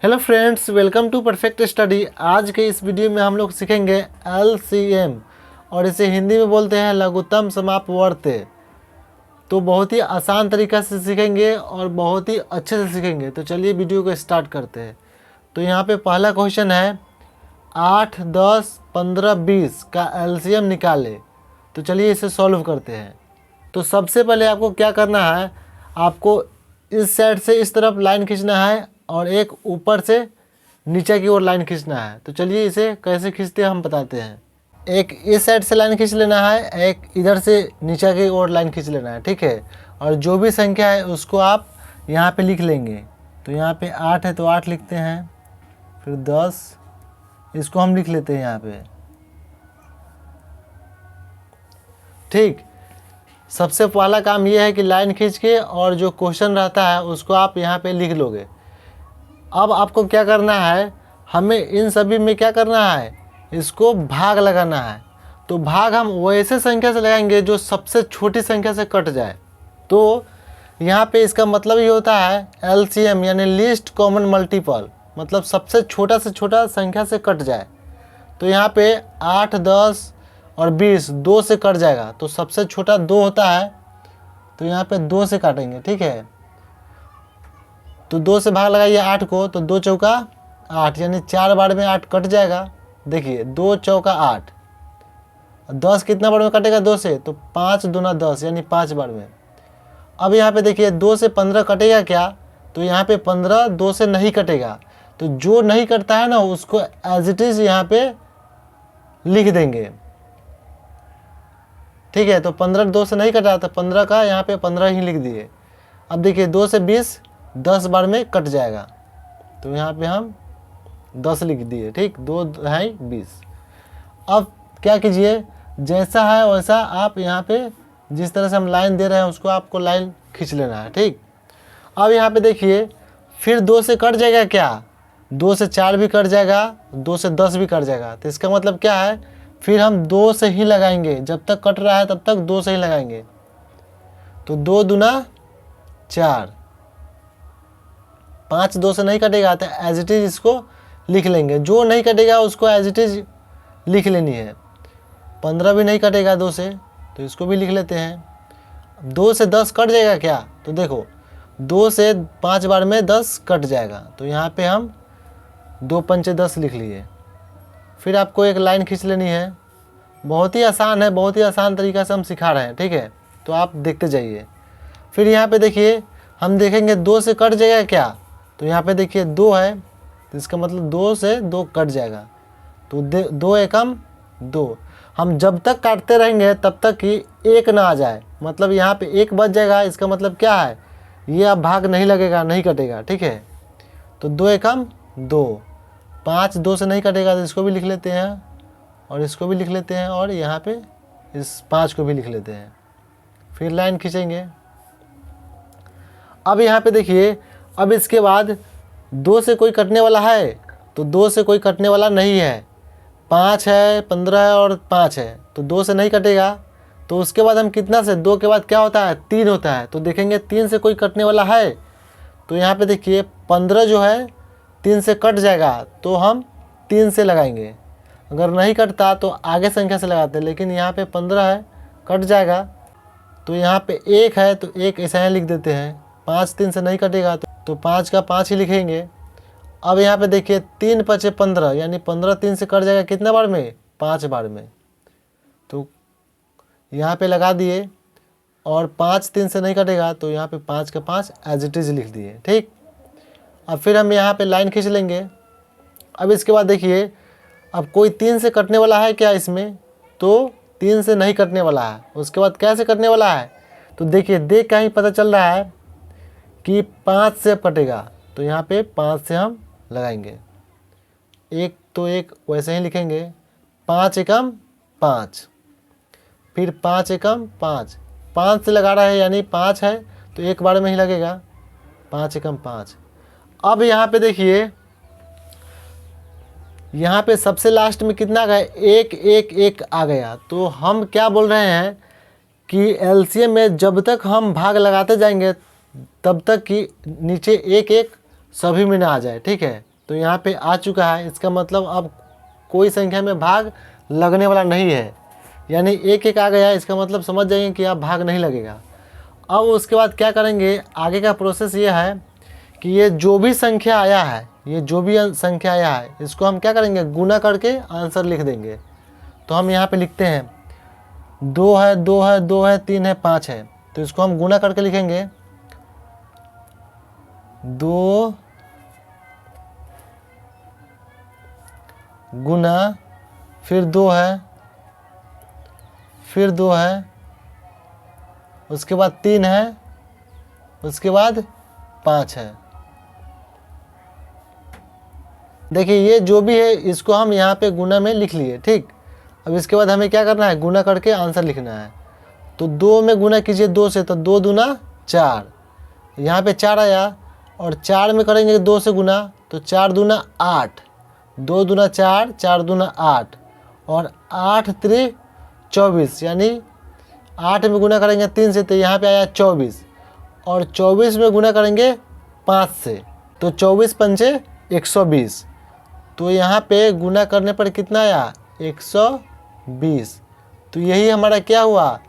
Hello friends, welcome to perfect study. आज के इस वीडियो में हम लोग सीखेंगे एलसीएम और इसे हिंदी में बोलते हैं लघुत्तम समापवर्त। तो बहुत ही आसान तरीका से सीखेंगे और बहुत ही अच्छे से सीखेंगे। तो चलिए वीडियो को स्टार्ट करते हैं। तो यहाँ पे पहला क्वेश्चन है 8, 10, 15, 20 का एलसीएम निकाले। तो चलिए इसे सॉल्व करते हैं। तो सबसे पहले आपको क्या करना है, आपको इस साइड से इस तरफ लाइन खींचना है और एक ऊपर से नीचे की ओर लाइन खींचना है। तो चलिए इसे कैसे खींचते हैं हम बताते हैं। एक इस साइड से लाइन खींच लेना है, एक इधर से नीचे की ओर लाइन खींच लेना है, ठीक है। और जो भी संख्या है उसको आप यहाँ पे लिख लेंगे। तो यहाँ पे 8 है तो 8 लिखते हैं, फिर 10 इसको हम लिख लेते हैं यहाँ पे, ठीक। सबसे पहला काम ये है कि लाइन खींच के और जो क्वेश्चन रहता है उसको आप यहाँ पे लिख लोगे। अब आपको क्या करना है, हमें इन सभी में क्या करना है, इसको भाग लगाना है। तो भाग हम वैसे संख्या से लगाएंगे जो सबसे छोटी संख्या से कट जाए। तो यहाँ पे इसका मतलब ये होता है एलसीएम यानी लीस्ट कॉमन मल्टीपल, मतलब सबसे छोटा से छोटा संख्या से कट जाए। तो यहाँ पे 8, 10 और 20 2 से कट जाएगा। तो सबसे छोटा 2 होता है, तो यहाँ पे 2 से काटेंगे, ठीक है। तो 2 से भाग लगाइए 8 को, तो 2 चौका 8 यानी 4 बार में 8 कट जाएगा। देखिए 2 चौका 8, 10 कितना बार में कटेगा 2 से, तो 5 दूना 10 यानी 5 बार में। अब यहाँ पे देखिए 2 से 15 कटेगा क्या, तो यहाँ पे 15 2 से नहीं कटेगा। तो जो नहीं कटता है ना उसको एज इट इज़ यहाँ पे लिख देंगे, ठीक है। तो 15 2 से नहीं कटा, तो 15 का यहाँ पे 15 ही लिख दिए। अब देखिए 2 से 20 10 बार में कट जाएगा, तो यहाँ पे हम 10 लिख दिए, ठीक। 2 है 20। अब क्या कीजिए, जैसा है वैसा आप यहाँ पे जिस तरह से हम लाइन दे रहे हैं उसको आपको लाइन खींच लेना है, ठीक। अब यहाँ पे देखिए फिर 2 से कट जाएगा क्या, 2 से 4 भी कट जाएगा, 2 से 10 भी कट जाएगा। तो इसका मतलब क्या है, फिर हम 2 से ही लगाएंगे, जब तक कट रहा है तब तक 2 से ही लगाएंगे। तो 2 दूना 4, 5 2 से नहीं कटेगा, तो एज इट इज़ इसको लिख लेंगे। जो नहीं कटेगा उसको एज इट इज़ लिख लेनी है। 15 भी नहीं कटेगा 2 से, तो इसको भी लिख लेते हैं। 2 से 10 कट जाएगा क्या, तो देखो 2 से 5 बार में 10 कट जाएगा। तो यहाँ पे हम 2 पंचे 10 लिख लिए। फिर आपको एक लाइन खींच लेनी है। बहुत ही आसान है, बहुत ही आसान तरीक़ा से हम सिखा रहे हैं, ठीक है। तो आप देखते जाइए। फिर यहाँ पे देखिए हम देखेंगे 2 से कट जाएगा क्या, तो यहाँ पे देखिए 2 है, तो इसका मतलब 2 से 2 कट जाएगा। तो 2 एकम 2। हम जब तक काटते रहेंगे तब तक कि 1 ना आ जाए, मतलब यहाँ पे 1 बच जाएगा। इसका मतलब क्या है, ये अब भाग नहीं लगेगा, नहीं कटेगा, ठीक है। तो 2 एकम 2, 5 2 से नहीं कटेगा, तो इसको भी लिख लेते हैं और इसको भी लिख लेते हैं और यहाँ पे इस 5 को भी लिख लेते हैं। फिर लाइन खींचेंगे। अब यहाँ पे देखिए, अब इसके बाद 2 से कोई कटने वाला है, तो 2 से कोई कटने वाला नहीं है। 5 है, 15 है और 5 है, तो 2 से नहीं कटेगा। तो उसके बाद हम कितना से, 2 के बाद क्या होता है, 3 होता है। तो देखेंगे 3 से कोई कटने वाला है, तो यहाँ पे देखिए 15 जो है 3 से कट जाएगा, तो हम 3 से लगाएंगे। अगर नहीं कटता तो आगे संख्या से लगाते हैं, लेकिन यहाँ पे 15 है, कट जाएगा। तो यहाँ पे 1 है, तो 1 ऐसा ही लिख देते हैं। 5 3 से नहीं कटेगा, तो 5 का 5 ही लिखेंगे। अब यहाँ पे देखिए 3 5 15 यानी 15 3 से कट जाएगा कितने बार में, 5 बार में। तो यहाँ पे लगा दिए और 5 3 से नहीं कटेगा, तो यहाँ पे 5 का 5 एज इट इज़ लिख दिए, ठीक। अब फिर हम यहाँ पे लाइन खींच लेंगे। अब इसके बाद देखिए अब कोई 3 से कटने वाला है क्या इसमें, तो 3 से नहीं कटने वाला है। उसके बाद कैसे कटने वाला है, तो देखिए देख का ही पता चल रहा है कि 5 से कटेगा। तो यहाँ पे 5 से हम लगाएंगे, 1 तो 1 वैसे ही लिखेंगे। 5 एकम 5, फिर 5 एकम 5, 5 से लगा रहा है यानी 5 है, तो 1 बार में ही लगेगा। 5 एकम 5। अब यहाँ पे देखिए, यहाँ पे सबसे लास्ट में कितना आ गया, 1 1 1 आ गया। तो हम क्या बोल रहे हैं कि एलसीएम में जब तक हम भाग लगाते जाएंगे तब तक कि नीचे 1 1 सभी में ना आ जाए, ठीक है। तो यहाँ पे आ चुका है। इसका मतलब अब कोई संख्या में भाग लगने वाला नहीं है, यानी एक एक आ गया, इसका मतलब समझ जाइए कि अब भाग नहीं लगेगा। अब उसके बाद क्या करेंगे, आगे का प्रोसेस ये है कि ये जो भी संख्या आया है, ये जो भी संख्या आया है, इसको हम क्या करेंगे, गुना करके आंसर लिख देंगे। तो हम यहाँ पे लिखते हैं 2 है, 2 है, 2 है, 3 है, 5 है, तो इसको हम गुना करके लिखेंगे 2 गुना, फिर 2 है, फिर 2 है, उसके बाद 3 है, उसके बाद 5 है। देखिए ये जो भी है इसको हम यहाँ पे गुना में लिख लिए, ठीक। अब इसके बाद हमें क्या करना है, गुना करके आंसर लिखना है। तो 2 में गुना कीजिए 2 से, तो 2 दूना 4, यहाँ पे 4 आया, और 4 में करेंगे 2 से गुना, तो 4 दूना 8, 2 दूना 4, 4 दूना 8, और 8 3 24, यानी 8 में गुना करेंगे 3 से, तो यहाँ पे आया 24, और 24 में गुना करेंगे 5 से, तो 24 पंचे 120। तो यहाँ पे गुना करने पर कितना आया, 120। तो यही हमारा क्या हुआ,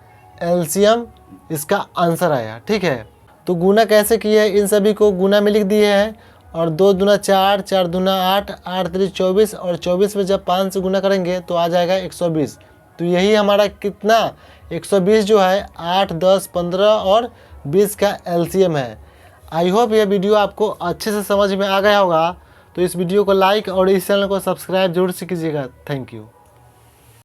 एलसीएम, इसका आंसर आया, ठीक है। तो गुना कैसे किए हैं, इन सभी को गुना में लिख दिए हैं, और 2 दूना 4, 4 दूना 8, 8 3 24, और 24 में जब 5 से गुना करेंगे तो आ जाएगा 120। तो यही हमारा कितना, 120 जो है 8, 10, 15 और 20 का एलसीएम है। आई होप यह वीडियो आपको अच्छे से समझ में आ गया होगा। तो इस वीडियो को लाइक और इस चैनल को सब्सक्राइब जरूर से कीजिएगा। Thank you.